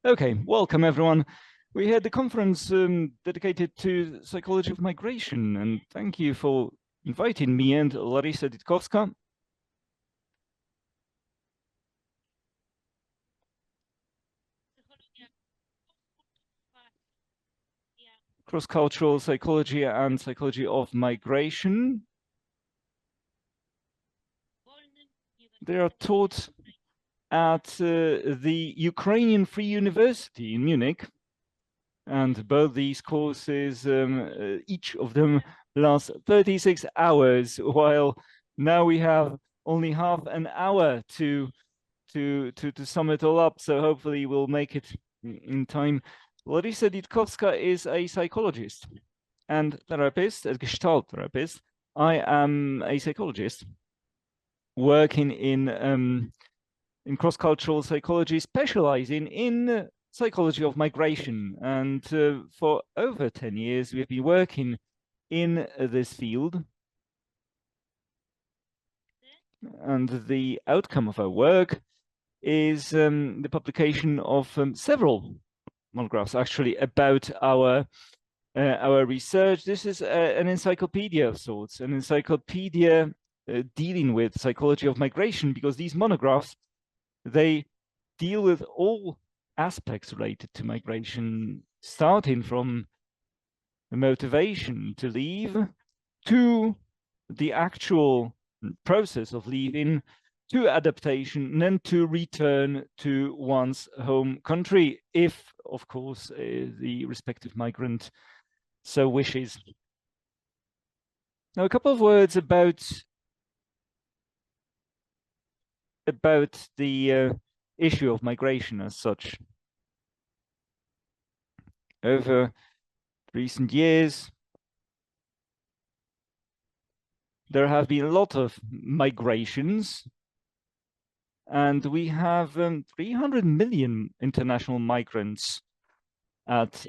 Okay, welcome everyone. We had the conference dedicated to psychology of migration, and thank you for inviting me and Larysa Didkovska. Cross-cultural psychology and psychology of migration. They are taught at the Ukrainian Free University in Munich. And both these courses, each of them lasts 36 hours, while now we have only half an hour to sum it all up. So hopefully we'll make it in time. Larysa Didkovska is a psychologist and therapist, a Gestalt therapist. I am a psychologist working in cross-cultural psychology, specializing in psychology of migration. And for over 10 years, we've been working in this field. And the outcome of our work is the publication of several monographs, actually, about our research. This is an encyclopedia of sorts, an encyclopedia dealing with psychology of migration, because these monographs, they deal with all aspects related to migration, starting from the motivation to leave to the actual process of leaving, to adaptation, and then to return to one's home country, if, of course, the respective migrant so wishes. Now, a couple of words about the issue of migration as such. Over recent years, there have been a lot of migrations, and we have 300 million international migrants at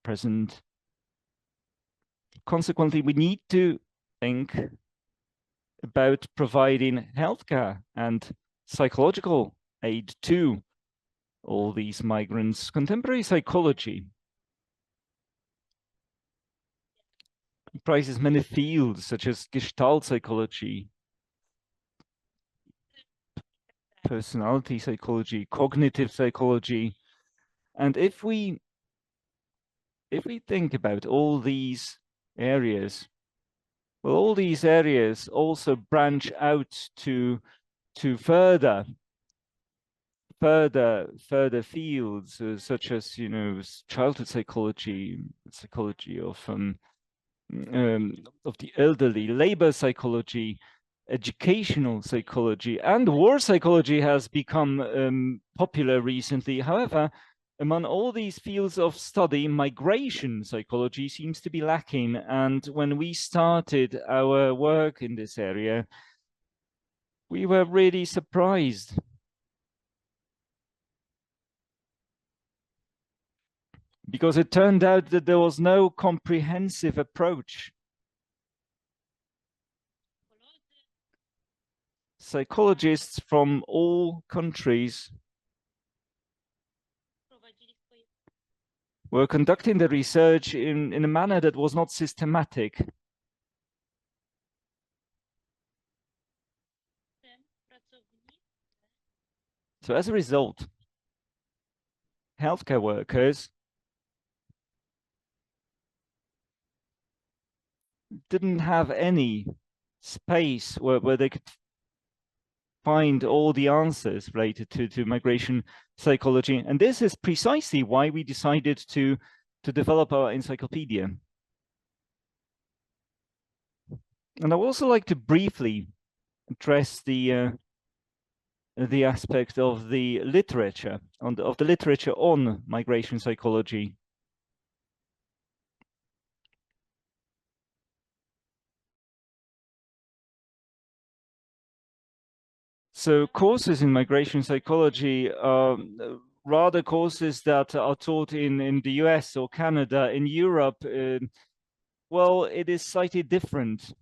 present. Consequently, we need to think about providing healthcare and psychological aid to all these migrants. Contemporary psychology comprises many fields, such as Gestalt psychology, personality psychology, cognitive psychology. And if we think about all these areas, well, all these areas also branch out to further fields, such as, childhood psychology, psychology of the elderly, labor psychology, educational psychology, and war psychology has become popular recently. However, among all these fields of study, migration psychology seems to be lacking. And when we started our work in this area, we were really surprised. Because it turned out that there was no comprehensive approach. Psychologists from all countries were conducting the research in a manner that was not systematic. So as a result, healthcare workers didn't have any space where they could find all the answers related to migration psychology. And this is precisely why we decided to develop our encyclopedia. And I would also like to briefly address the aspect of the literature, of the literature on migration psychology. So courses in migration psychology are rather courses that are taught in the US or Canada. In Europe, well, it is slightly different.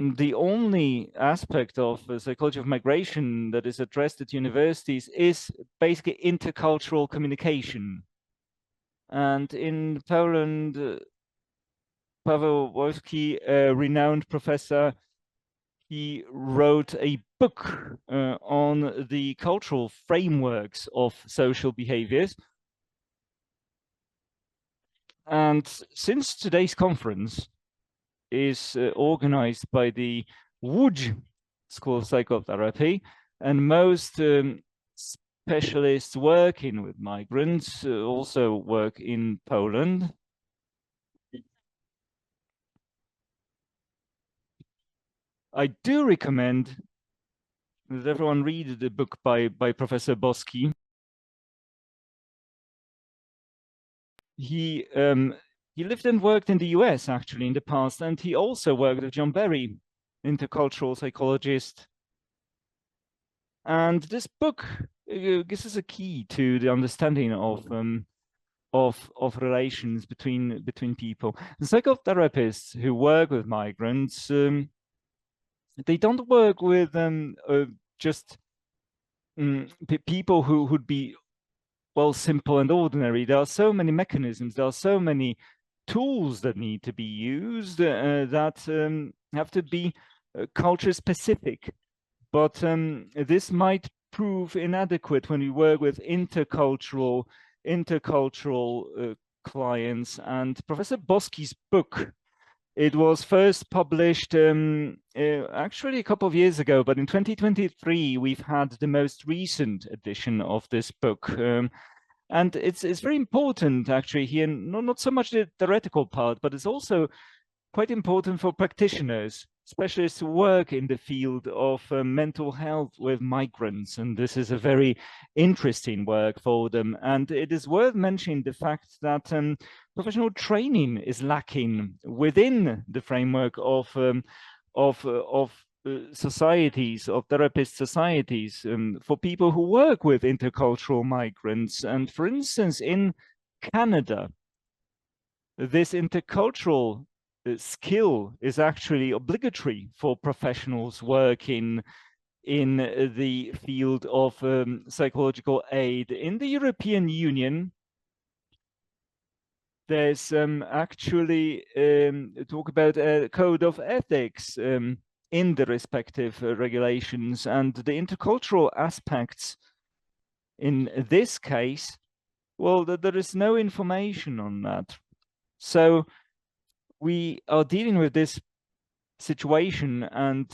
the only aspect of the psychology of migration that is addressed at universities is basically intercultural communication. And in Poland, Paweł Wolski, a renowned professor, he wrote a book on the cultural frameworks of social behaviors. And since today's conference is organized by the Łódź School of Psychotherapy, and most specialists working with migrants also work in Poland. I do recommend that everyone read the book by Professor Boski. He lived and worked in the US actually in the past, and he also worked with John Berry, intercultural psychologist. And this book gives us a key to the understanding of relations between people. The psychotherapists who work with migrants, they don't work with just people who would be, well, simple and ordinary. There are so many mechanisms, there are so many tools that need to be used that have to be culture specific. But this might prove inadequate when we work with intercultural clients. And Professor Boski's book, it was first published actually a couple of years ago, but in 2023 we've had the most recent edition of this book. And it's very important actually here, not so much the theoretical part, but it's also quite important for practitioners, specialists who work in the field of mental health with migrants. And this is a very interesting work for them. And it is worth mentioning the fact that professional training is lacking within the framework of societies, of therapist societies, for people who work with intercultural migrants. And for instance, in Canada, this intercultural skill is actually obligatory for professionals working in the field of psychological aid. In the European Union, there's actually talk about a code of ethics in the respective regulations, and the intercultural aspects in this case, well, there is no information on that. So we are dealing with this situation, and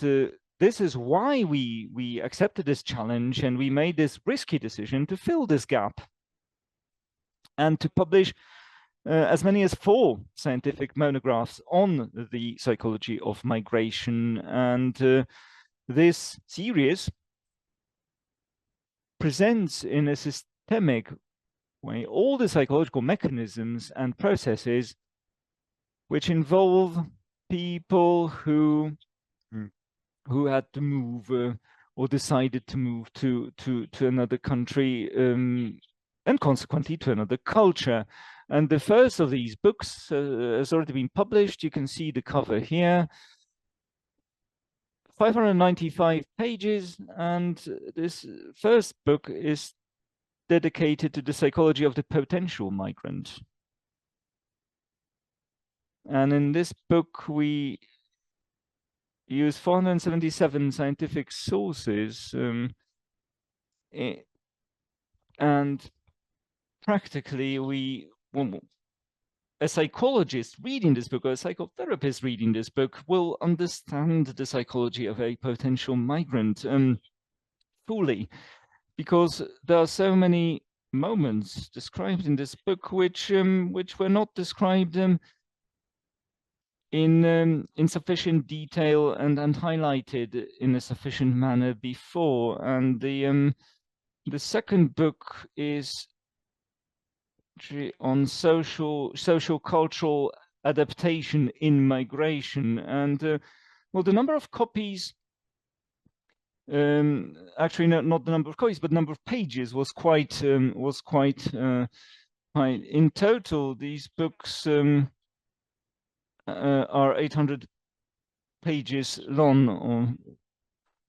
this is why we accepted this challenge, and we made this risky decision to fill this gap and to publish as many as 4 scientific monographs on the psychology of migration. And this series presents in a systemic way all the psychological mechanisms and processes which involve people who had to move or decided to move to another country, and consequently to another culture. And the first of these books has already been published. You can see the cover here. 595 pages, and this first book is dedicated to the psychology of the potential migrant. And in this book, we use 477 scientific sources, and practically a psychologist reading this book or a psychotherapist reading this book will understand the psychology of a potential migrant fully, because there are so many moments described in this book which were not described in sufficient detail and highlighted in a sufficient manner before. And the second book is on social cultural adaptation in migration. And well, the number of copies, actually not the number of copies, but number of pages was quite high. In total, these books are 800 pages long, or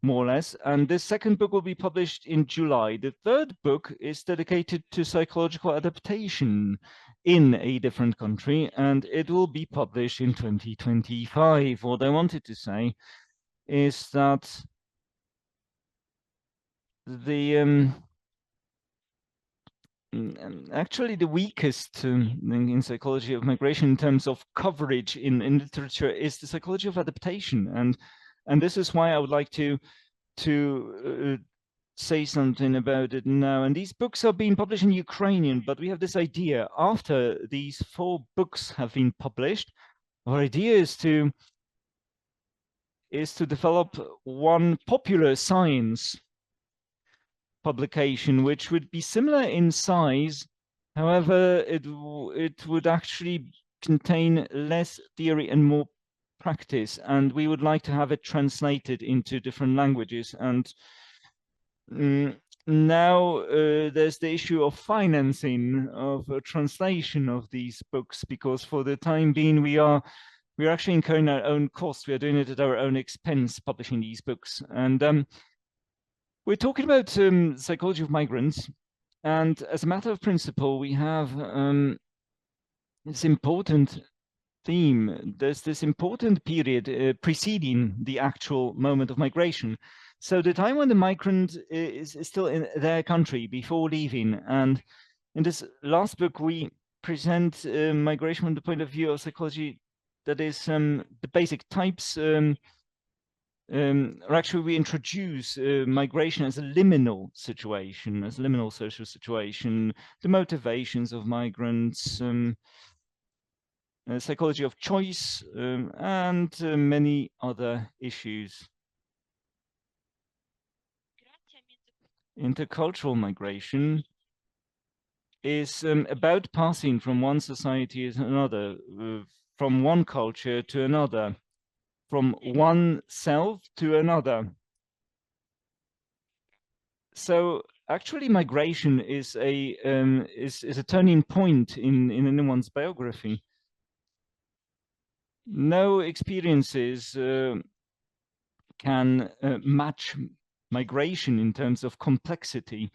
more or less. And this second book will be published in July. The third book is dedicated to psychological adaptation in a different country, and it will be published in 2025. What I wanted to say is that the actually the weakest in psychology of migration in terms of coverage in literature is the psychology of adaptation, and this is why I would like to say something about it now. And these books are being published in Ukrainian, but we have this idea: after these 4 books have been published, our idea is to develop one popular science publication, which would be similar in size. However, it would actually contain less theory and more practice, and we would like to have it translated into different languages. And now there's the issue of financing of a translation of these books, because for the time being we're actually incurring our own costs. We are doing it at our own expense, publishing these books. And we're talking about psychology of migrants, and as a matter of principle, we have this important theme. There's this important period preceding the actual moment of migration. So the time when the migrant is still in their country before leaving. And in this last book, we present migration from the point of view of psychology, that is the basic types. Or actually, we introduce migration as a liminal situation, as a liminal social situation, the motivations of migrants, psychology of choice, and many other issues. Intercultural migration is about passing from one society to another, from one culture to another, from one self to another. So actually, migration is a turning point in anyone's biography. No experiences can match migration in terms of complexity,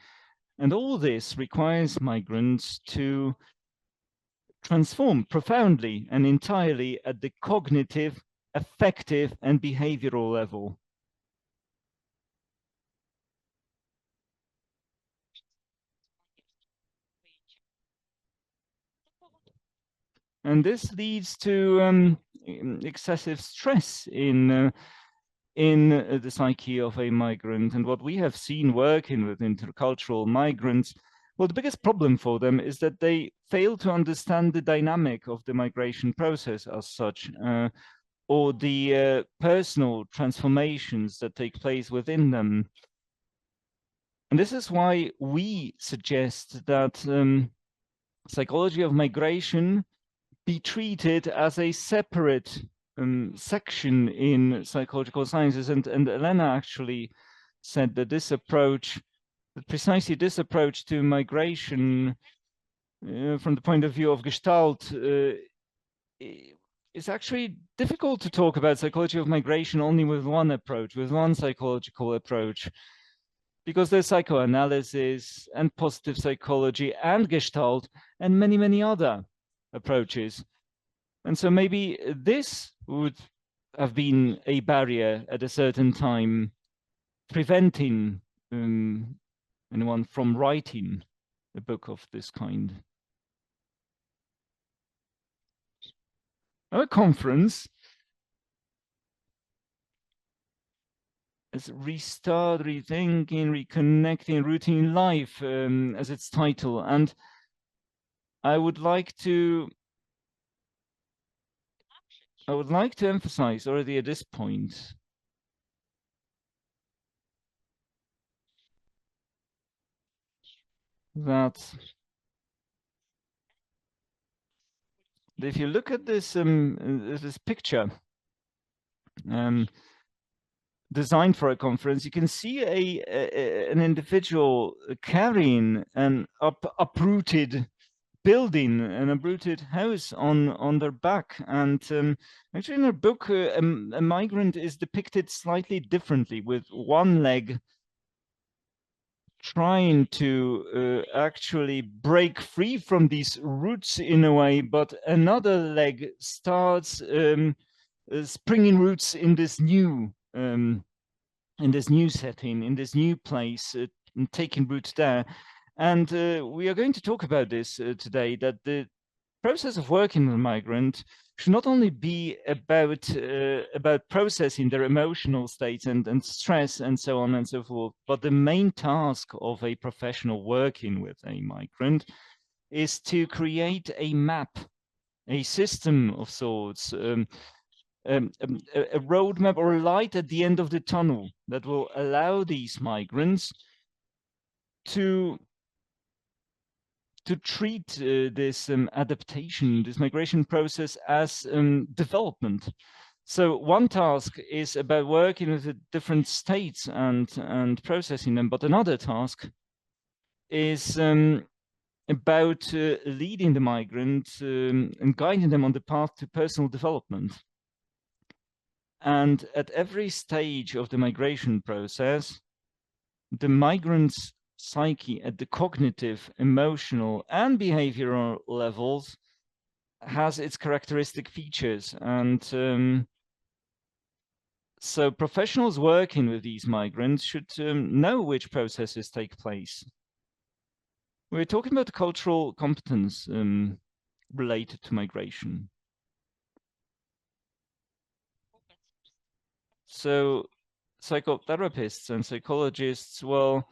and all this requires migrants to transform profoundly and entirely at the cognitive, affective, and behavioral level. And this leads to excessive stress in the psyche of a migrant. And what we have seen working with intercultural migrants, well, the biggest problem for them is that they fail to understand the dynamic of the migration process as such, or the personal transformations that take place within them. And this is why we suggest that psychology of migration be treated as a separate section in psychological sciences. And Elena actually said that this approach, that precisely this approach to migration from the point of view of Gestalt, it's actually difficult to talk about psychology of migration only with one approach, with one psychological approach, because there's psychoanalysis and positive psychology and Gestalt and many, many other approaches. And so maybe this would have been a barrier at a certain time, preventing anyone from writing a book of this kind. Our conference is Restart, Rethinking, Reconnecting Routine Life, as its title. And I would like to emphasize already at this point that if you look at this this picture designed for a conference, you can see an individual carrying an uprooted building an uprooted house on their back. And actually in our book, a migrant is depicted slightly differently, with one leg trying to actually break free from these roots in a way, but another leg starts springing roots in this new setting, in this new place, and taking root there. And we are going to talk about this today, that the process of working with a migrant should not only be about processing their emotional states and stress and so on and so forth, but the main task of a professional working with a migrant is to create a map, a system of sorts, a roadmap or a light at the end of the tunnel that will allow these migrants to treat this adaptation, this migration process as development. So one task is about working with the different states and processing them, but another task is about leading the migrant and guiding them on the path to personal development. And at every stage of the migration process, the migrant's psyche at the cognitive, emotional, and behavioral levels has its characteristic features. And so professionals working with these migrants should know which processes take place. We're talking about cultural competence related to migration. So psychotherapists and psychologists, well,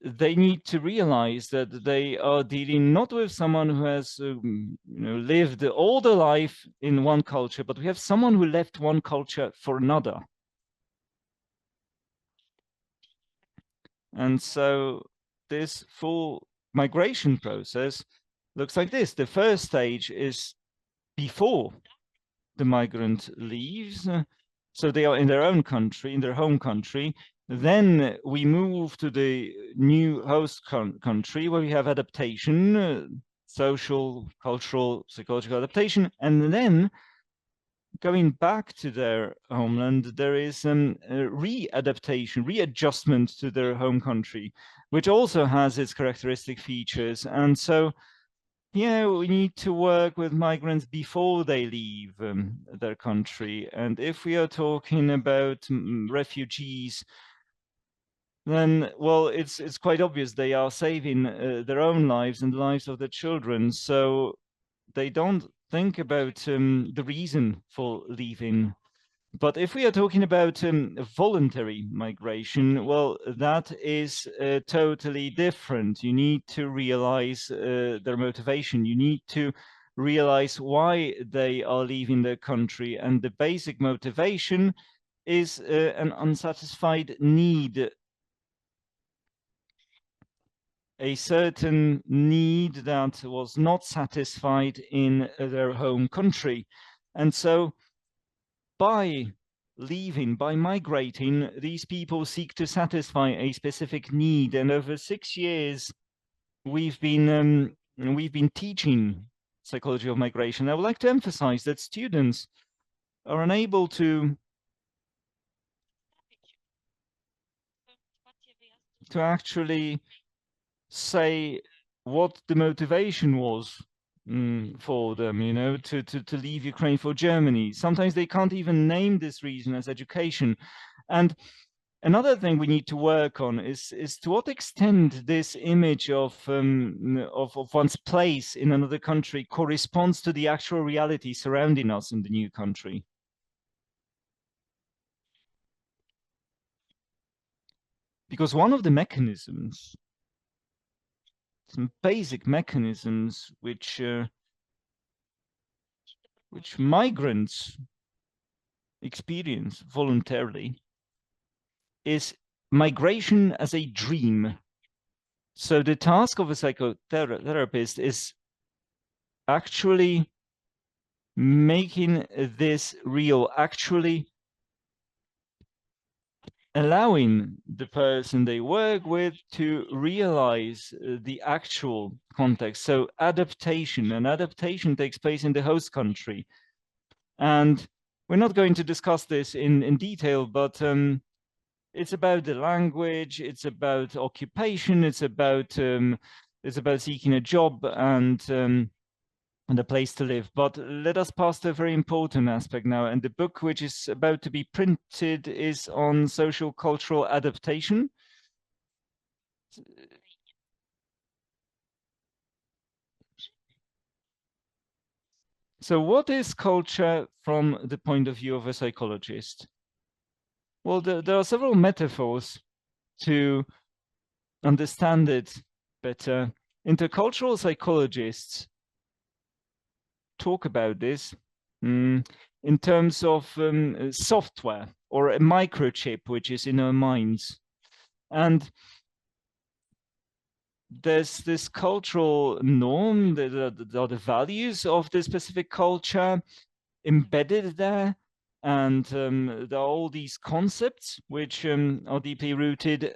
they need to realize that they are dealing not with someone who has lived all their life in one culture, but we have someone who left one culture for another. And so this full migration process looks like this. The first stage is before the migrant leaves. So they are in their own country, in their home country. Then we move to the new host country where we have adaptation, social, cultural, psychological adaptation. And then going back to their homeland, there is re-adaptation, readjustment to their home country, which also has its characteristic features. And so, yeah, we need to work with migrants before they leave their country. And if we are talking about refugees, then, well, it's quite obvious they are saving their own lives and the lives of their children. So they don't think about the reason for leaving. But if we are talking about voluntary migration, well, that is totally different. You need to realize their motivation. You need to realize why they are leaving their country. And the basic motivation is an unsatisfied need, a certain need that was not satisfied in their home country. And so by leaving, by migrating, these people seek to satisfy a specific need. And over 6 years, we've been teaching psychology of migration. I would like to emphasize that students are unable to actually say what the motivation was for them, to leave Ukraine for Germany. Sometimes they can't even name this reason as education. And another thing we need to work on is to what extent this image of one's place in another country corresponds to the actual reality surrounding us in the new country. Because one of the mechanisms, some basic mechanisms which migrants experience voluntarily, is migration as a dream. So the task of a psychotherapist is actually making this real, actually allowing the person they work with to realize the actual context. So adaptation, and adaptation takes place in the host country. And we're not going to discuss this in detail, but it's about the language, it's about occupation, it's about seeking a job and a place to live. But let us pass to a very important aspect now. And the book which is about to be printed is on social cultural adaptation. So what is culture from the point of view of a psychologist? Well, there are several metaphors to understand it better. Intercultural psychologists talk about this in terms of software or a microchip which is in our minds. And there's this cultural norm, the values of the specific culture embedded there. And there are all these concepts which are deeply rooted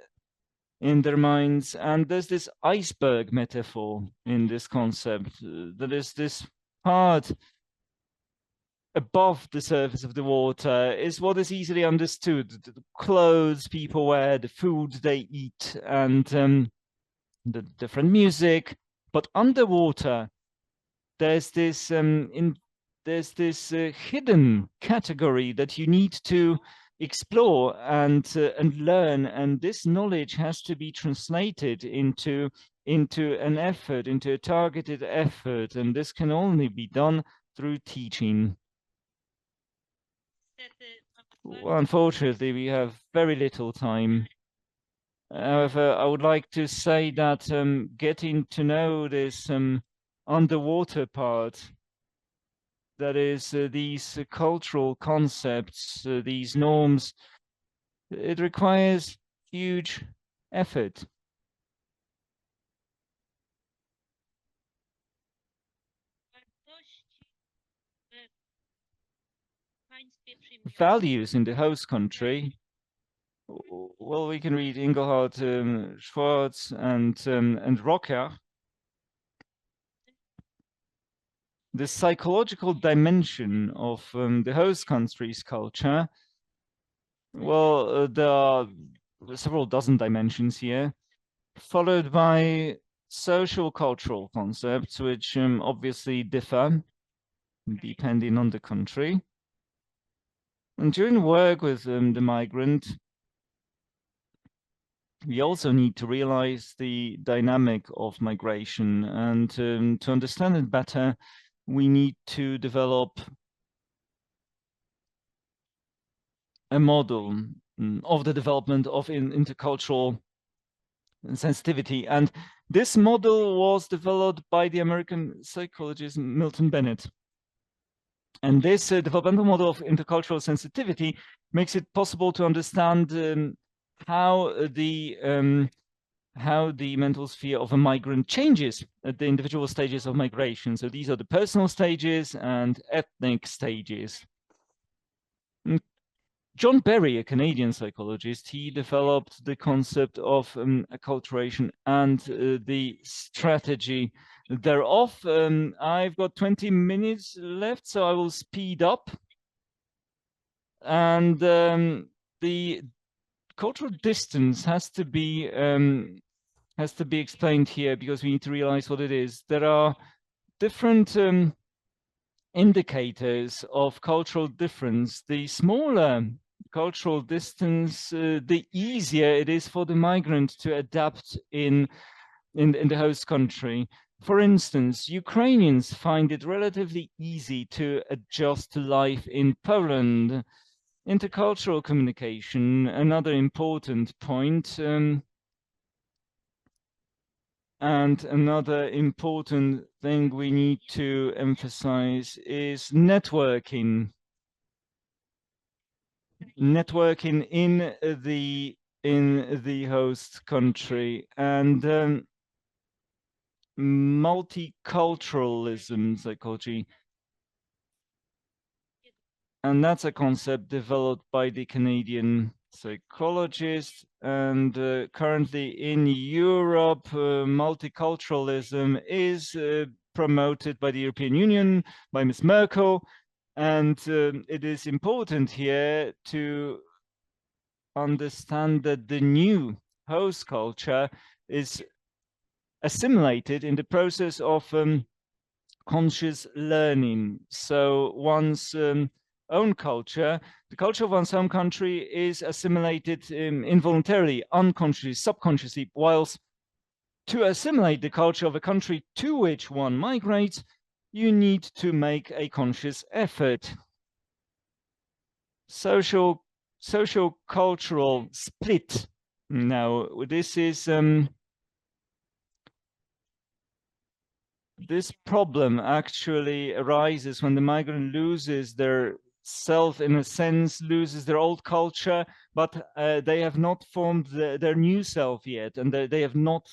in their minds. And there's this iceberg metaphor in this concept. That is this part above the surface of the water is what is easily understood. The clothes people wear, the food they eat, and the different music. But underwater, there's this hidden category that you need to explore and learn, and this knowledge has to be translated into an effort, into a targeted effort, and this can only be done through teaching. Well, unfortunately, we have very little time. However, I would like to say that getting to know this underwater part, that is these cultural concepts, these norms, it requires huge effort. Values in the host country. Well, we can read Engelhardt, Schwartz, and Rocker. The psychological dimension of the host country's culture. Well, there are several dozen dimensions here, followed by social cultural concepts, which obviously differ depending on the country. And during work with the migrant, we also need to realize the dynamic of migration, and to understand it better, we need to develop a model of the development of intercultural sensitivity. And this model was developed by the American psychologist Milton Bennett. And this developmental model of intercultural sensitivity makes it possible to understand how the mental sphere of a migrant changes at the individual stages of migration. So these are the personal stages and ethnic stages. John Berry, a Canadian psychologist, he developed the concept of acculturation and the strategy thereof. I've got 20 minutes left, so I will speed up. And the cultural distance has to be explained here, because we need to realize what it is. There are different indicators of cultural difference. The smaller cultural distance, the easier it is for the migrant to adapt in the host country. For instance, Ukrainians find it relatively easy to adjust to life in Poland. Intercultural communication, another important point. And another important thing we need to emphasize is networking. Networking in the host country, and multiculturalism psychology. And that's a concept developed by the Canadian psychologist, and currently in Europe, multiculturalism is promoted by the European Union, by Ms. Merkel, and it is important here to understand that the new host culture is assimilated in the process of conscious learning. So one's own culture, the culture of one's home country, is assimilated involuntarily, unconsciously, subconsciously, whilst to assimilate the culture of a country to which one migrates, you need to make a conscious effort. Sociocultural split. Now, this is this problem actually arises when the migrant loses their self, in a sense, loses their old culture, but they have not formed their new self yet, and they have not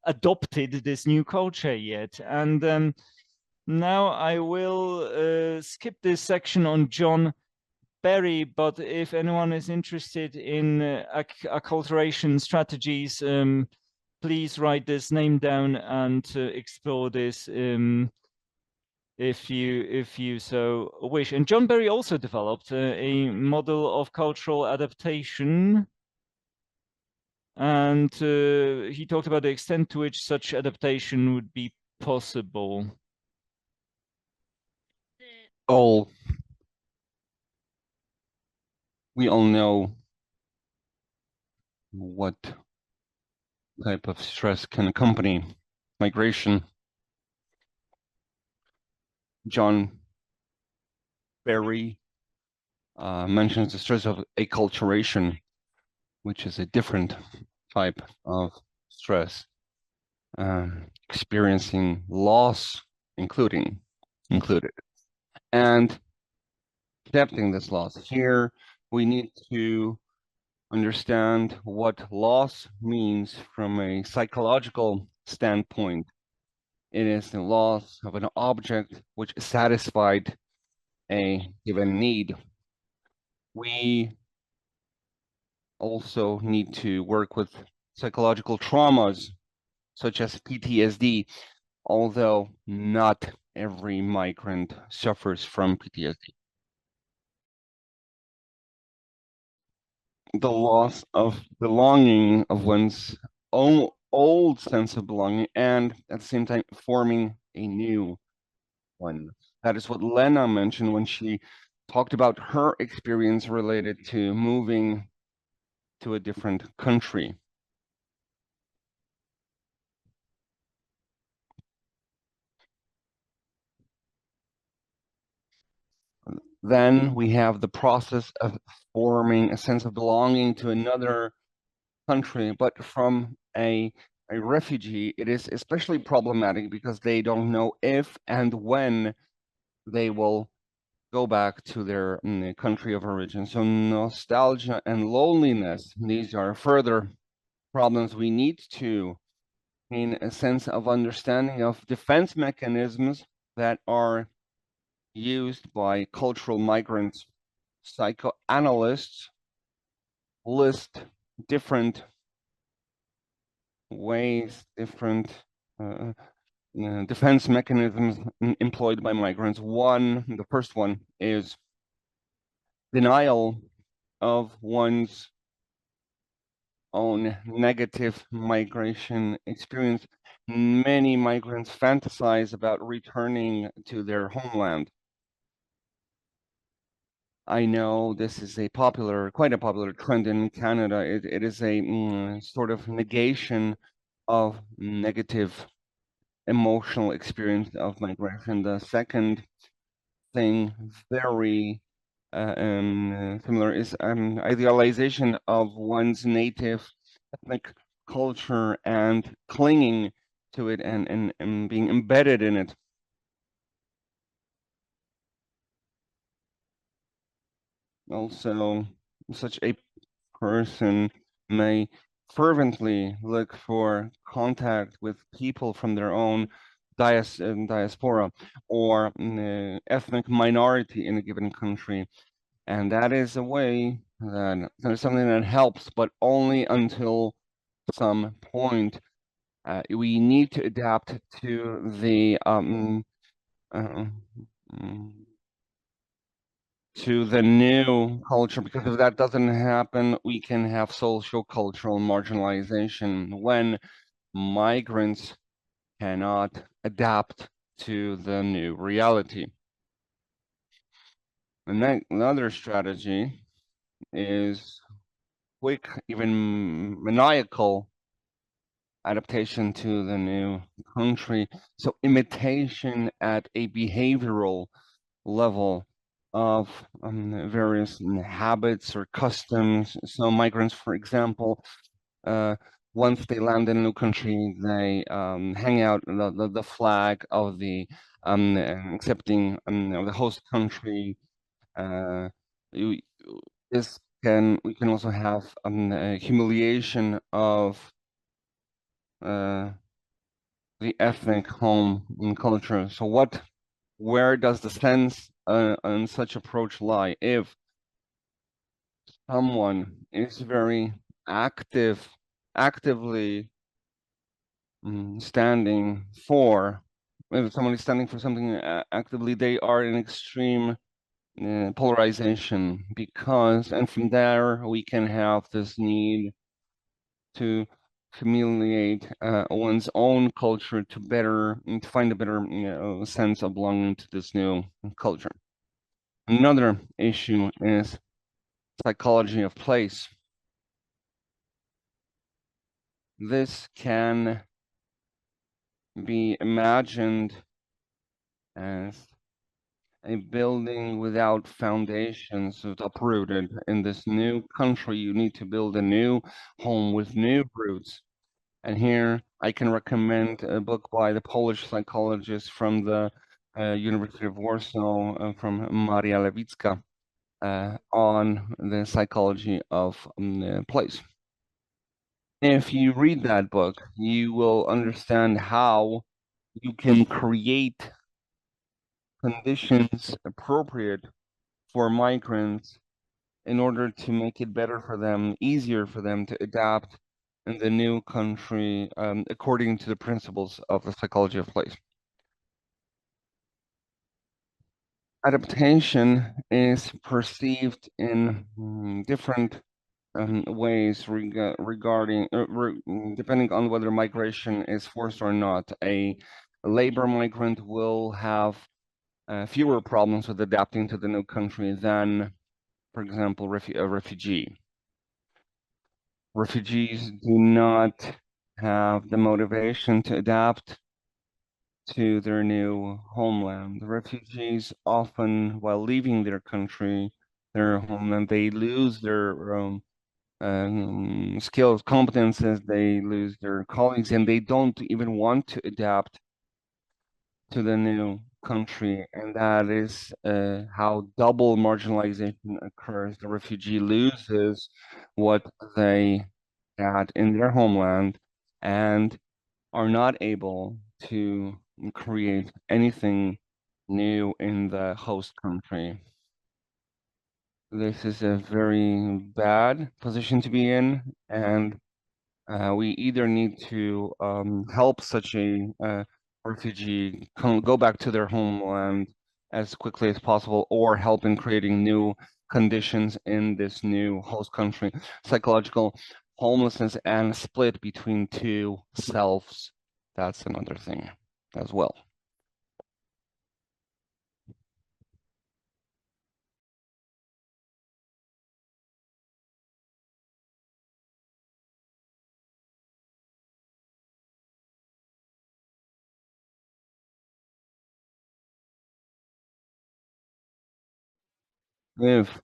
adopted this new culture yet. And now I will skip this section on John Berry, but if anyone is interested in acculturation strategies, please write this name down and explore this if you so wish. And John Berry also developed a model of cultural adaptation, and he talked about the extent to which such adaptation would be possible. We all know what type of stress can accompany migration. John Berry mentions the stress of acculturation, which is a different type of stress, experiencing loss included, and accepting this loss. Here, we need to understand what loss means from a psychological standpoint. It is the loss of an object which satisfied a given need. We also need to work with psychological traumas, such as PTSD, although not every migrant suffers from PTSD. The loss of belonging, of one's own old sense of belonging, and at the same time forming a new one. That is what Lena mentioned when she talked about her experience related to moving to a different country. Then we have the process of forming a sense of belonging to another country, but from a refugee, it is especially problematic because they don't know if and when they will go back to their country of origin. So nostalgia and loneliness, these are further problems we need to gain a sense of understanding of defense mechanisms that are used by cultural migrants. Psychoanalysts list different ways, different defense mechanisms employed by migrants. The first one is denial of one's own negative migration experience. Many migrants fantasize about returning to their homeland. I know this is quite a popular trend in Canada. It is a sort of negation of negative emotional experience of migration. The second thing, very similar, is idealization of one's native ethnic culture and clinging to it and being embedded in it. Also, such a person may fervently look for contact with people from their own diaspora or ethnic minority in a given country. And that is a way that there's something that helps, but only until some point. We need to adapt to the uh, mm, new culture, because if that doesn't happen, we can have social cultural marginalization when migrants cannot adapt to the new reality. Another strategy is quick, even maniacal adaptation to the new country. So imitation at a behavioral level of various habits or customs. So migrants, for example, uh, once they land in a new country, they hang out the flag of the accepting of the host country. Uh, you, we can also have humiliation of uh, the ethnic home and culture. So where does the sense in such approach lie? If someone is very actively standing for, if someone is standing for something actively, they are in extreme polarization, because, and from there we can have this need to humiliate one's own culture to find a better sense of belonging to this new culture. Another issue is psychology of place. This can be imagined as a building without foundations, uprooted. In this new country, you need to build a new home with new roots. And here I can recommend a book by the Polish psychologist from the University of Warsaw, from Maria Lewicka, on the psychology of place. If you read that book, you will understand how you can create conditions appropriate for migrants in order to make it better for them, easier for them to adapt in the new country, according to the principles of the psychology of place. Adaptation is perceived in different ways regarding depending on whether migration is forced or not. A labor migrant will have fewer problems with adapting to the new country than, for example, a refugee. Refugees do not have the motivation to adapt to their new homeland. The refugees often, while leaving their country, their homeland, they lose their skills, competences, they lose their colleagues, and they don't even want to adapt to the new country. And that is how double marginalization occurs. The refugee loses what they had in their homeland and are not able to create anything new in the host country. This is a very bad position to be in, and we either need to help such a refugee go back to their homeland as quickly as possible, or help in creating new conditions in this new host country. Psychological homelessness and split between two selves, that's another thing as well. If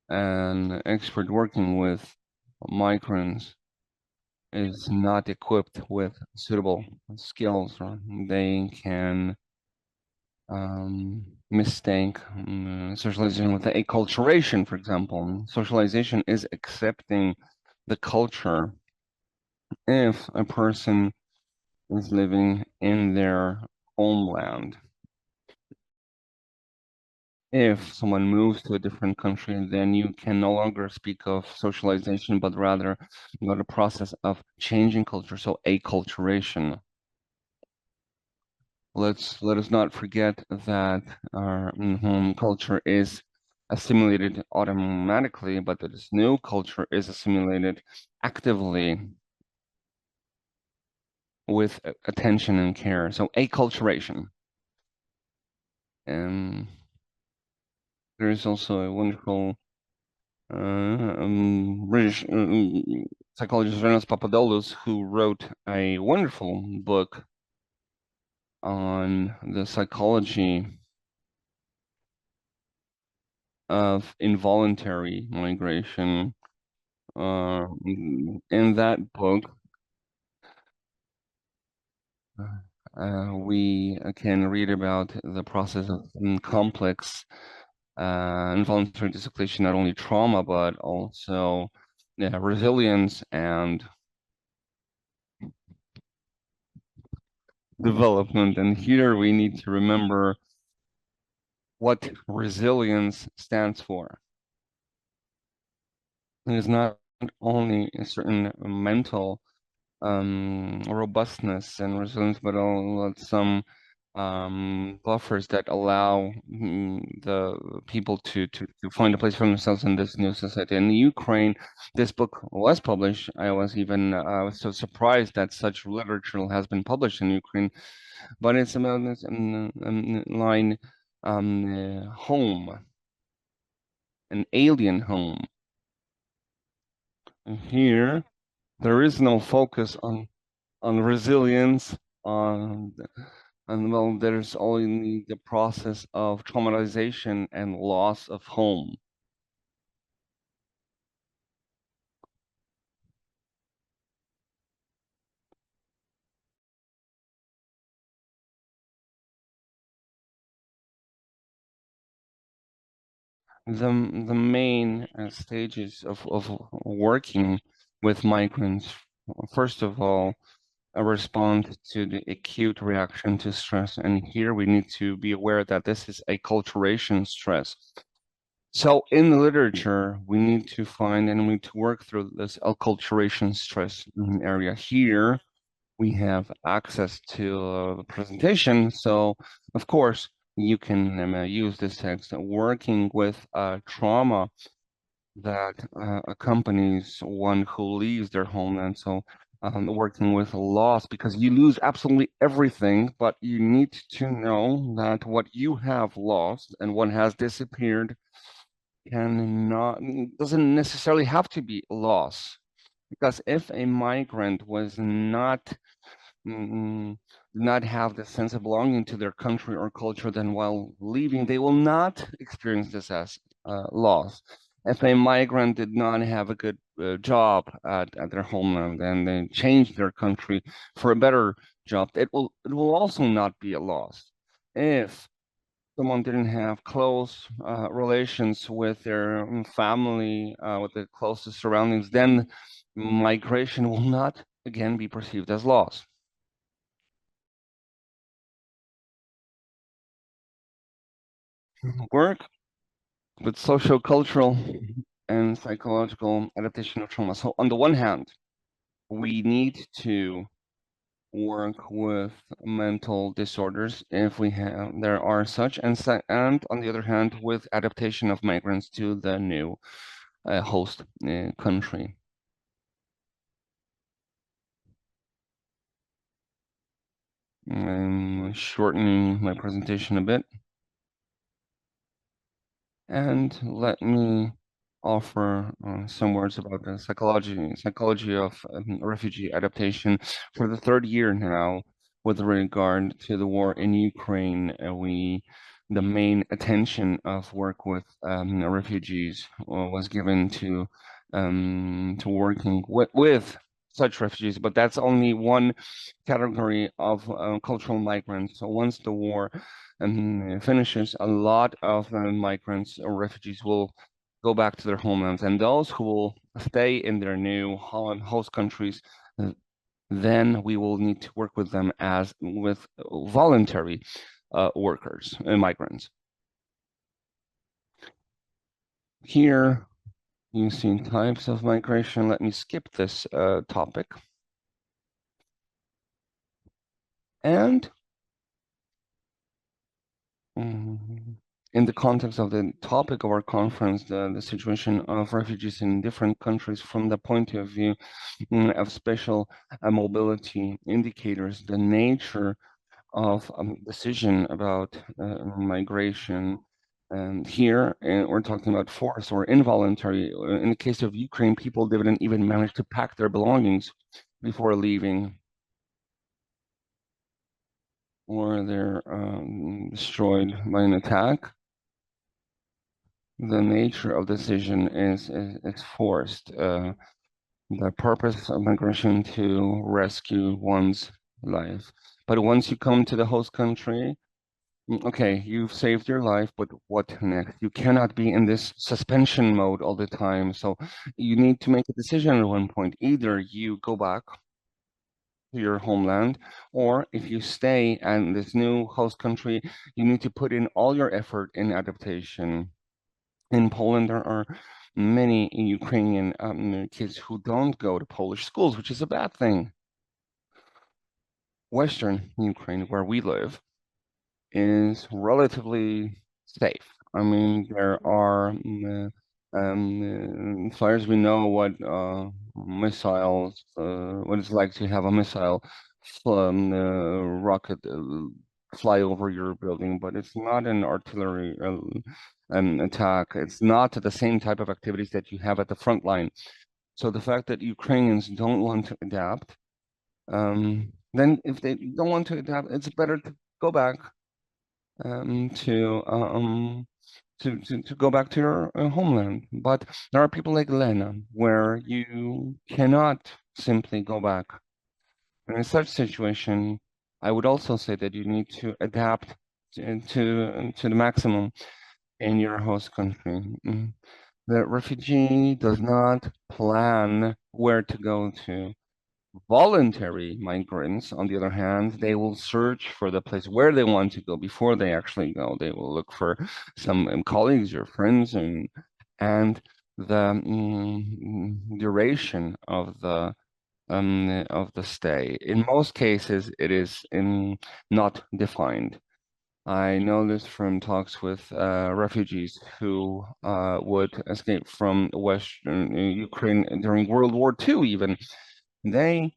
an expert working with migrants is not equipped with suitable skills, they can mistake socialization with acculturation, for example. Socialization is accepting the culture if a person is living in their homeland. If someone moves to a different country, then you can no longer speak of socialization, but rather about a process of changing culture, so acculturation. Let us not forget that our home culture is assimilated automatically, but that this new culture is assimilated actively with attention and care. So acculturation. And there is also a wonderful British psychologist Renos Papadopoulos who wrote a wonderful book on the psychology of involuntary migration. In that book, we can read about the process of complex involuntary dislocation, not only trauma, but also resilience and development. And here we need to remember what resilience stands for. It is not only a certain mental robustness and resilience, but also some buffers that allow the people to find a place for themselves in this new society. In Ukraine, this book was published. I was even so surprised that such literature has been published in Ukraine, but it's about this line home, an alien home. And here, there is no focus on resilience, on and well, there's only the process of traumatization and loss of home. The main stages of working with migrants, first of all, a response to the acute reaction to stress. And here we need to be aware that this is acculturation stress. So in the literature, we need to find and we need to work through this acculturation stress area. Here, we have access to the presentation. So of course, you can use this text working with trauma that accompanies one who leaves their homeland. So working with loss, because you lose absolutely everything, but you need to know that what you have lost and what has disappeared doesn't necessarily have to be loss. Because if a migrant was not have the sense of belonging to their country or culture, then while leaving, they will not experience this as loss. If a migrant did not have a good job at their homeland and they changed their country for a better job, it will also not be a loss. If someone didn't have close relations with their family, with the closest surroundings, then migration will not again be perceived as loss. Work with sociocultural and psychological adaptation of trauma. So on the one hand, we need to work with mental disorders if there are such, and on the other hand, with adaptation of migrants to the new host country. I'm shortening my presentation a bit. And let me offer some words about the psychology of refugee adaptation. For the third year now, with regard to the war in Ukraine, the main attention of work with refugees was given to working with such refugees, but that's only one category of cultural migrants. So once the war finishes, a lot of migrants or refugees will go back to their homelands, and those who will stay in their new host countries, then we will need to work with them as with voluntary workers, migrants. Here you see types of migration. Let me skip this topic. And in the context of the topic of our conference, the situation of refugees in different countries from the point of view of special mobility indicators, the nature of decision about migration. And here we're talking about forced or involuntary. In the case of Ukraine, people didn't even manage to pack their belongings before leaving, or they're destroyed by an attack. The nature of decision is forced. The purpose of migration to rescue one's life. But once you come to the host country, okay, you've saved your life, but what next? You cannot be in this suspension mode all the time. So you need to make a decision at one point. Either you go back to your homeland, or if you stay in this new host country, you need to put in all your effort in adaptation. In Poland, there are many Ukrainian kids who don't go to Polish schools, which is a bad thing. Western Ukraine, where we live, is relatively safe. I mean, there are as far as we know what missiles, what it's like to have a missile rocket fly over your building, but it's not an artillery attack. It's not the same type of activities that you have at the front line. So the fact that Ukrainians don't want to adapt, then if they don't want to adapt, it's better to go back to go back to your homeland. But there are people like Lena, where you cannot simply go back. And in such situation, I would also say that you need to adapt to the maximum in your host country. The refugee does not plan where to go to. Voluntary migrants, on the other hand, they will search for the place where they want to go before they actually go. They will look for some colleagues or friends, and the duration of the stay. In most cases, it is not defined. I know this from talks with refugees who would escape from Western Ukraine during World War II, even. They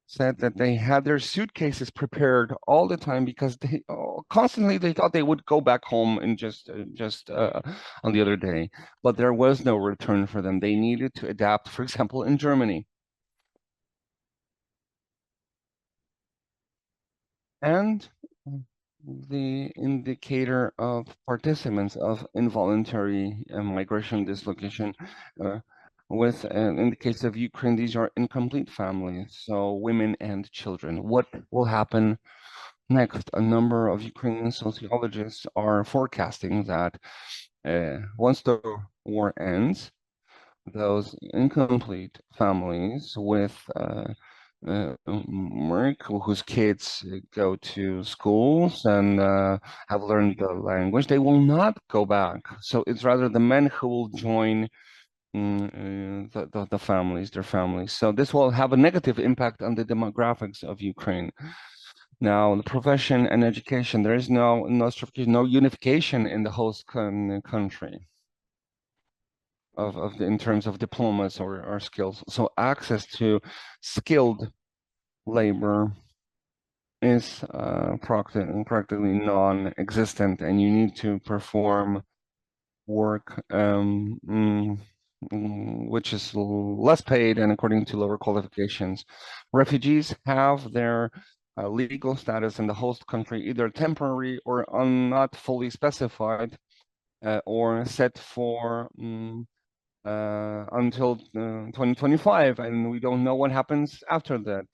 said that they had their suitcases prepared all the time because they constantly they thought they would go back home and just on the other day, but there was no return for them. They needed to adapt, for example, in Germany. And the indicator of participants of involuntary migration dislocation with, in the case of Ukraine, these are incomplete families, so women and children. What will happen next? A number of Ukrainian sociologists are forecasting that once the war ends, those incomplete families with whose kids go to schools and have learned the language, they will not go back. So it's rather the men who will join the families, their families. So this will have a negative impact on the demographics of Ukraine. Now, the profession and education, there is no unification in the host country in terms of diplomas or skills. So access to skilled labor is practically non-existent, and you need to perform work which is less paid and according to lower qualifications. Refugees have their legal status in the host country either temporary or not fully specified or set for until 2025, and we don't know what happens after that.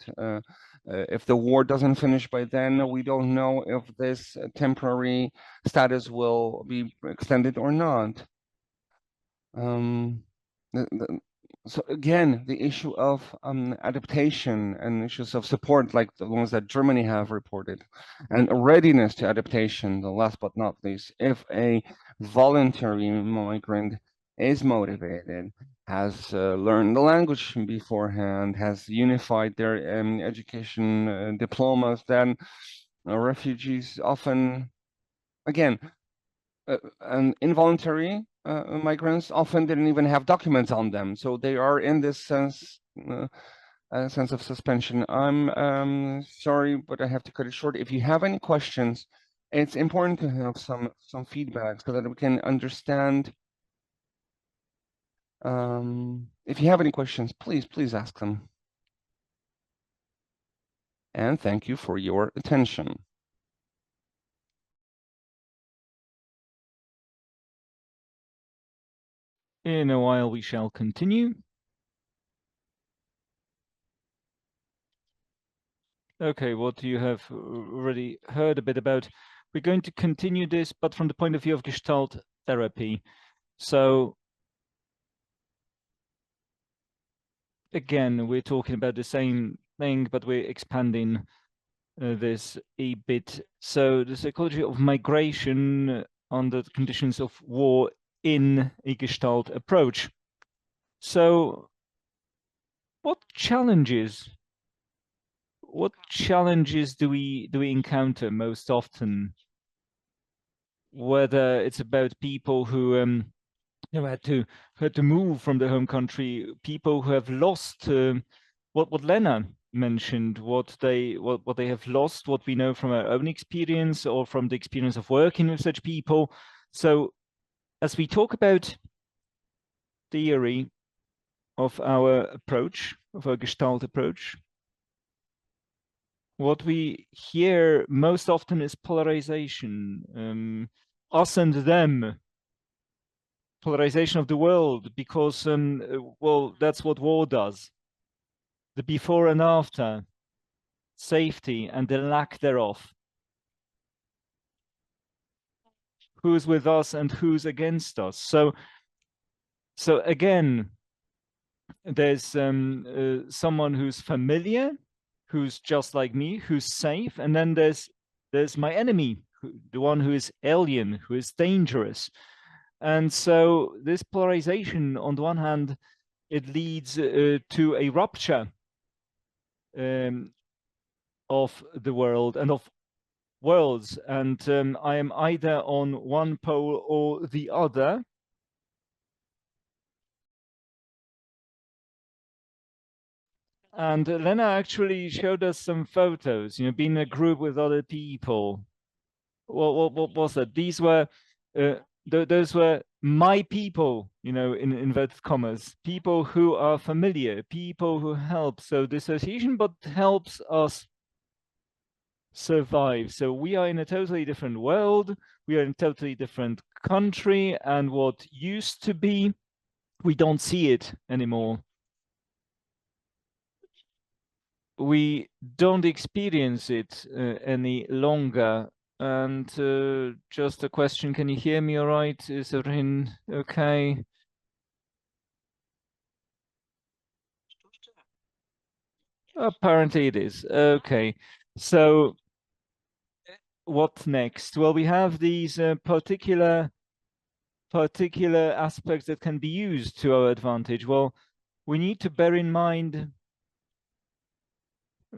If the war doesn't finish by then, we don't know if this temporary status will be extended or not. So again, the issue of adaptation and issues of support, like the ones that Germany have reported, and readiness to adaptation, the last but not least. If a voluntary migrant is motivated, has learned the language beforehand, has unified their education diplomas, then refugees often, again, and involuntary migrants often didn't even have documents on them, so they are in this sense a sense of suspension. I'm sorry, but I have to cut it short. If you have any questions, it's important to have some feedback so that we can understand. If you have any questions, please ask them. And thank you for your attention. In a while, we shall continue. Okay, what you have already heard a bit about. We're going to continue this, but from the point of view of Gestalt therapy. So again, we're talking about the same thing, but we're expanding this a bit. So the psychology of migration under the conditions of war in a Gestalt approach. So what challenges do we encounter most often? Whether it's about people who had to move from their home country, people who have lost what Lena mentioned, what they have lost, what we know from our own experience or from the experience of working with such people. So as we talk about theory of our approach, of our Gestalt approach, what we hear most often is polarization, us and them, polarization of the world, because, well, that's what war does. The before and after, safety and the lack thereof. Who's with us and who's against us. So again, there's someone who's familiar, who's just like me, who's safe, and then there's my enemy, the one who is alien, who is dangerous. And so this polarization, on the one hand, it leads to a rupture of the world and of worlds, and I am either on one pole or the other. And Lena actually showed us some photos, being in a group with other people. What was that? These were, those were my people, in inverted commas, people who are familiar, people who help. So dissociation, but helps us survive. So we are in a totally different world. We are in a totally different country, and what used to be, we don't see it anymore. We don't experience it any longer. And just a question, can you hear me all right? Is everything okay? Apparently it is. Okay. So what next? Well, we have these particular aspects that can be used to our advantage. Well, we need to bear in mind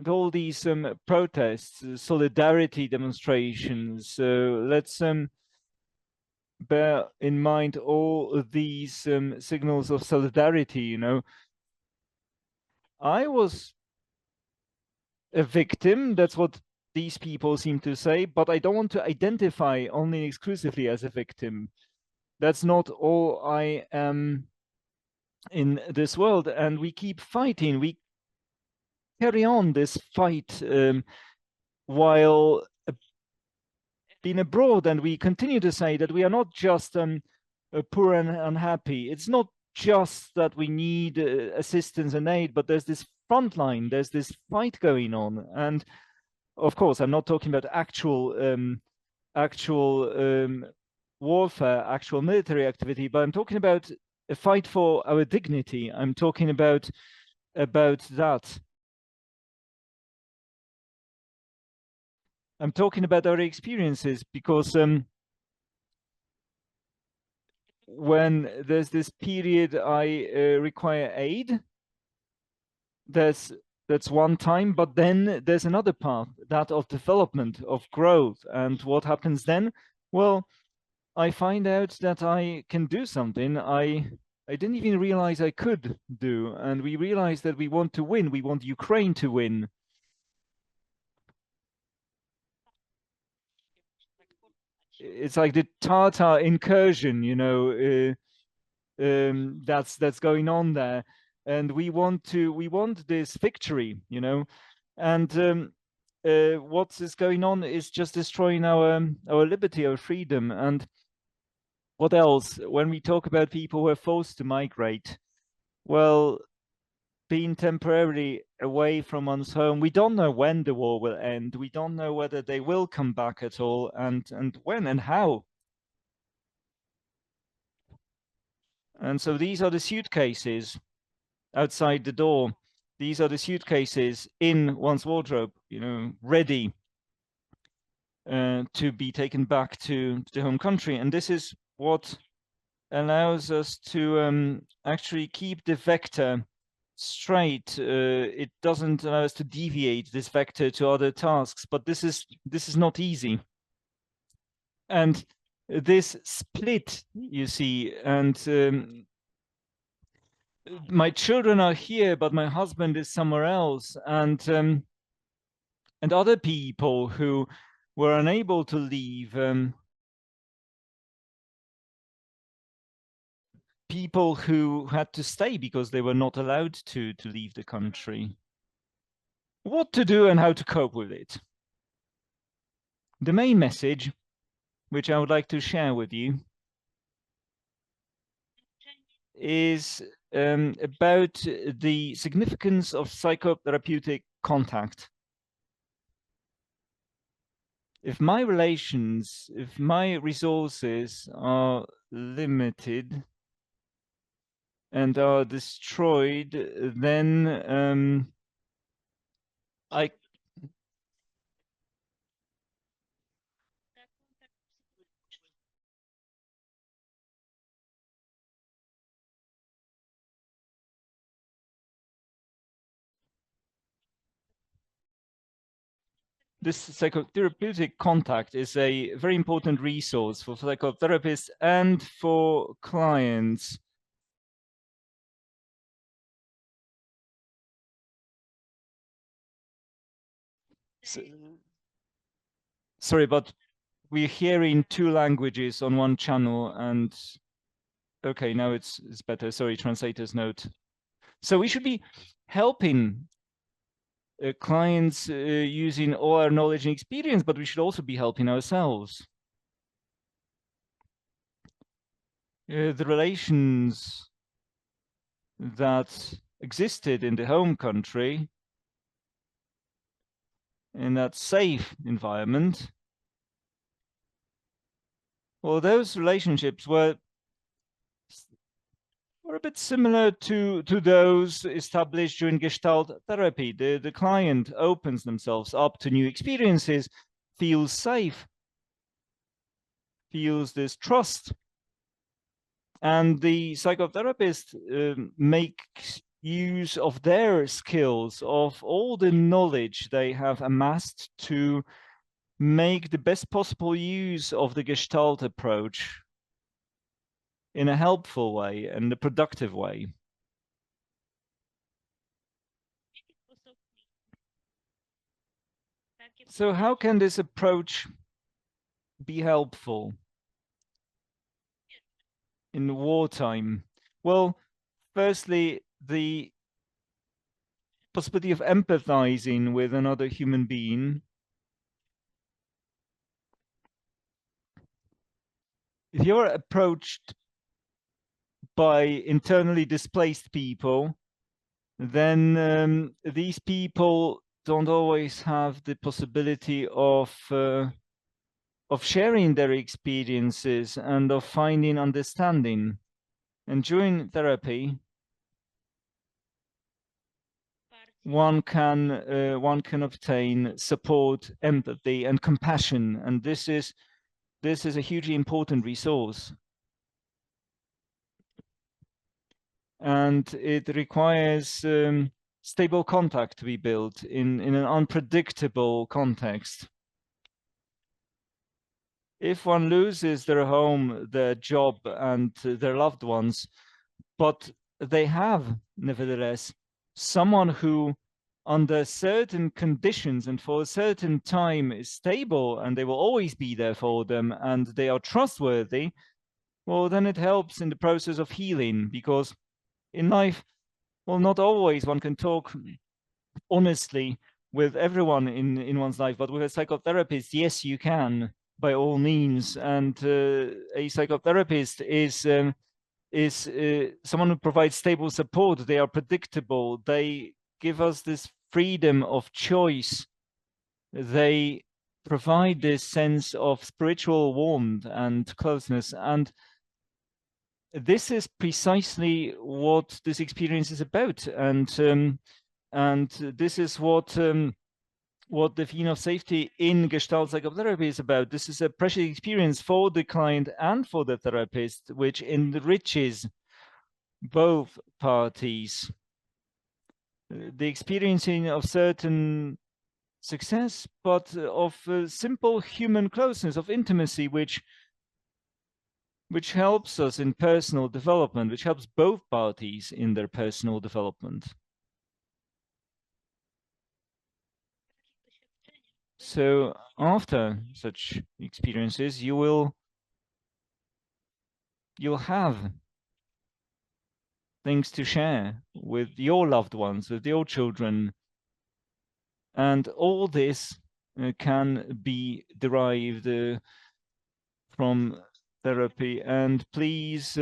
all these protests, solidarity demonstrations. Let's bear in mind all of these signals of solidarity. I was a victim, that's what these people seem to say, but I don't want to identify only exclusively as a victim. That's not all I am in this world, and we keep fighting. We carry on this fight while being abroad, and we continue to say that we are not just poor and unhappy. It's not just that we need assistance and aid, but there's this front line, there's this fight going on. And of course, I'm not talking about actual warfare, actual military activity, but I'm talking about a fight for our dignity. I'm talking about that. I'm talking about our experiences, because when there's this period I require aid, that's one time, but then there's another path, that of development, of growth. And what happens then? Well, I find out that I can do something I didn't even realize I could do. And we realize that we want to win. We want Ukraine to win. It's like the Tatar incursion, you know, that's going on there, and we want this victory, you know, and what is going on is just destroying our liberty, our freedom. And what else? When we talk about people who are forced to migrate, well, being temporarily away from one's home, we don't know when the war will end. We don't know whether they will come back at all, and when and how. And so these are the suitcases outside the door. These are the suitcases in one's wardrobe, you know, ready to be taken back to the home country. And this is what allows us to actually keep the vector straight. It doesn't allow us to deviate this vector to other tasks, but this is not easy. And this split, you see, and my children are here, but my husband is somewhere else, and other people who were unable to leave, people who had to stay because they were not allowed to leave the country. What to do and how to cope with it? The main message, which I would like to share with you, is about the significance of psychotherapeutic contact. If my relations, if my resources are limited and are destroyed, then this psychotherapeutic contact is a very important resource for psychotherapists and for clients. So, sorry, but we're hearing two languages on one channel, and okay, now it's better. Sorry, translator's note. So we should be helping clients using all our knowledge and experience, but we should also be helping ourselves. The relations that existed in the home country, in that safe environment, well, those relationships were a bit similar to those established during Gestalt therapy. The client opens themselves up to new experiences, feels safe, feels this trust. And the psychotherapist makes use of their skills, of all the knowledge they have amassed to make the best possible use of the Gestalt approach in a helpful way and a productive way. So how can this approach be helpful in wartime? Well, firstly, the possibility of empathizing with another human being. If you're approached by internally displaced people, then these people don't always have the possibility of sharing their experiences and of finding understanding. And during therapy, one can obtain support, empathy, and compassion, and this is a hugely important resource. and it requires stable contact to be built in an unpredictable context. If one loses their home, their job, and their loved ones, but they have, nevertheless, someone who, under certain conditions and for a certain time, is stable, and they will always be there for them, and they are trustworthy, well, then it helps in the process of healing, because in life, well, not always one can talk honestly with everyone in one's life, but with a psychotherapist, yes, you can, by all means. And a psychotherapist is someone who provides stable support. They are predictable. They give us this freedom of choice. They provide this sense of spiritual warmth and closeness. And this is precisely what this experience is about. And this is what the feeling of safety in Gestalt psychotherapy is about. This is a precious experience for the client and for the therapist, which enriches both parties. The experiencing of certain success, but of simple human closeness, of intimacy, which helps us in personal development, which helps both parties in their personal development. So after such experiences, you'll have things to share with your loved ones, with your children. And all this can be derived from therapy. And please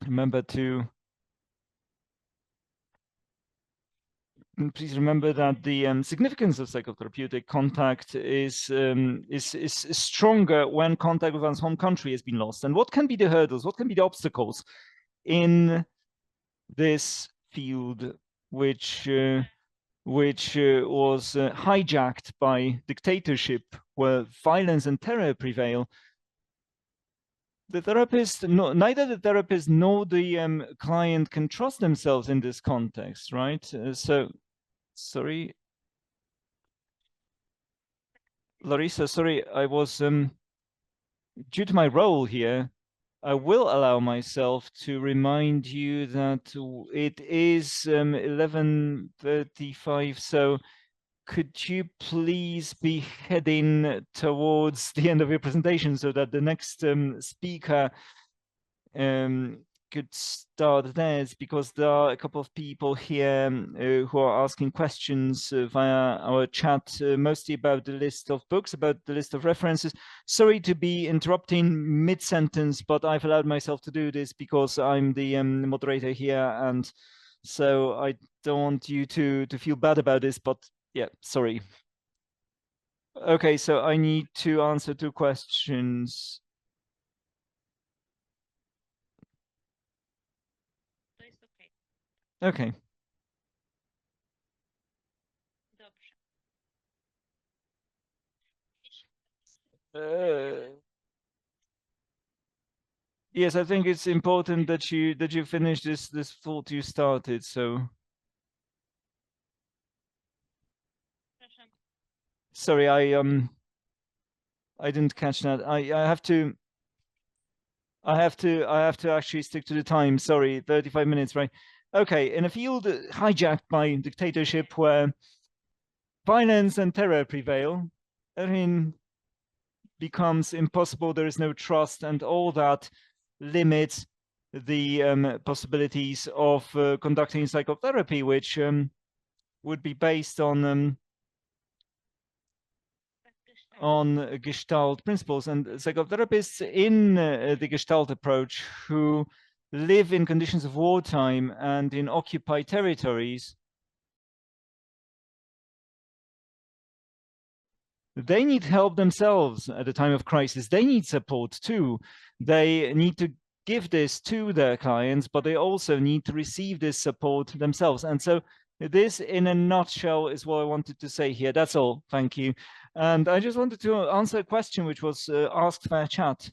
remember that the significance of psychotherapeutic contact is stronger when contact with one's home country has been lost. And what can be the hurdles? What can be the obstacles in this field, which was hijacked by dictatorship, where violence and terror prevail? The therapist, neither the therapist nor the client can trust themselves in this context, right? So, sorry, Larysa, sorry, I was, due to my role here, I will allow myself to remind you that it is 11:35, so could you please be heading towards the end of your presentation so that the next speaker could start theirs, because there are a couple of people here who are asking questions via our chat, mostly about the list of books, about the list of references. Sorry to be interrupting mid-sentence, but I've allowed myself to do this because I'm the moderator here, and so I don't want you to feel bad about this, but yeah, sorry. Okay, so I need to answer 2 questions. Okay. Yes, I think it's important that you finish this thought you started. So sorry, I didn't catch that. I have to actually stick to the time. Sorry, 35 minutes, right? Okay, in a field hijacked by dictatorship where violence and terror prevail, everything becomes impossible. There is no trust, and all that limits the possibilities of conducting psychotherapy, which would be based on Gestalt principles. And psychotherapists in the Gestalt approach who live in conditions of wartime and in occupied territories, they need help themselves at a time of crisis. They need support too. They need to give this to their clients, but they also need to receive this support themselves. And so this, in a nutshell, is what I wanted to say here. That's all. Thank you. And I just wanted to answer a question which was asked via chat.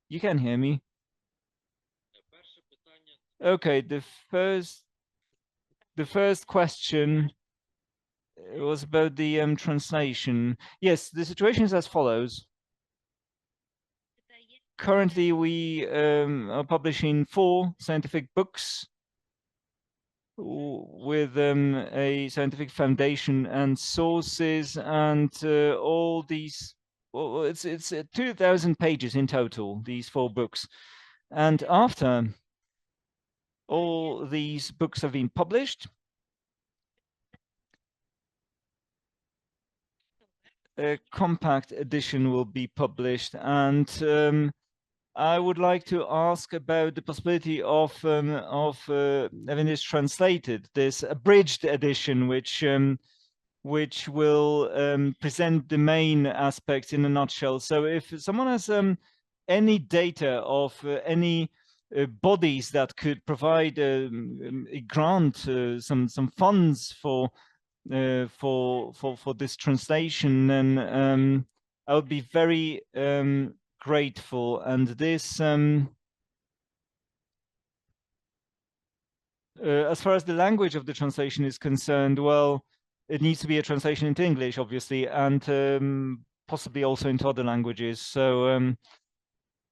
You can hear me. Okay, the first question was about the translation. Yes, the situation is as follows. Currently, we are publishing 4 scientific books with a scientific foundation and sources, and all these. Well, it's 2,000 pages in total. These 4 books, and after all these books have been published, a compact edition will be published, and I would like to ask about the possibility of having this translated, this abridged edition, which will present the main aspects in a nutshell. So if someone has any data of any bodies that could provide a grant, some funds for this translation, then I would be very grateful. And this, as far as the language of the translation is concerned, well, it needs to be a translation into English, obviously, and possibly also into other languages. So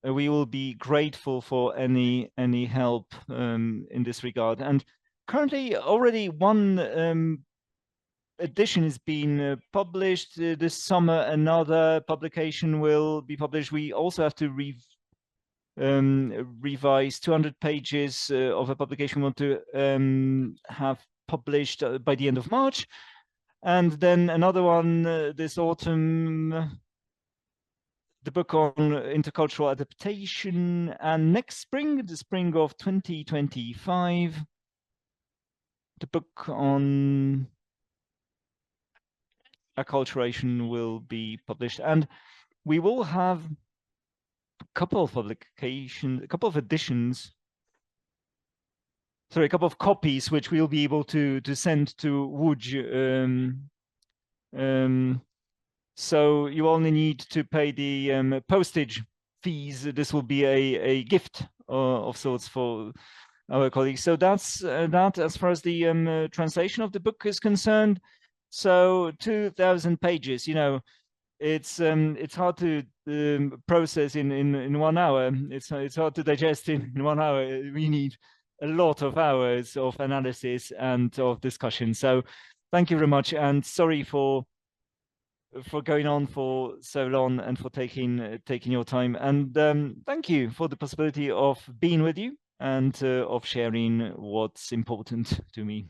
we will be grateful for any help in this regard. And currently, already one edition is being published this summer. Another publication will be published. We also have to revise 200 pages of a publication we want to have published by the end of March, and then another one this autumn, the book on intercultural adaptation, and next spring, the spring of 2025, the book on acculturation will be published, and we will have a couple of publications, a couple of editions, sorry, a couple of copies, which we'll be able to send to Łódź. So you only need to pay the postage fees. This will be a gift of sorts for our colleagues. So that's that as far as the translation of the book is concerned. So 2,000 pages, you know, it's hard to process in 1 hour. It's hard to digest in 1 hour. We need a lot of hours of analysis and of discussion. So thank you very much, and sorry for going on for so long and for taking your time. And thank you for the possibility of being with you and of sharing what's important to me.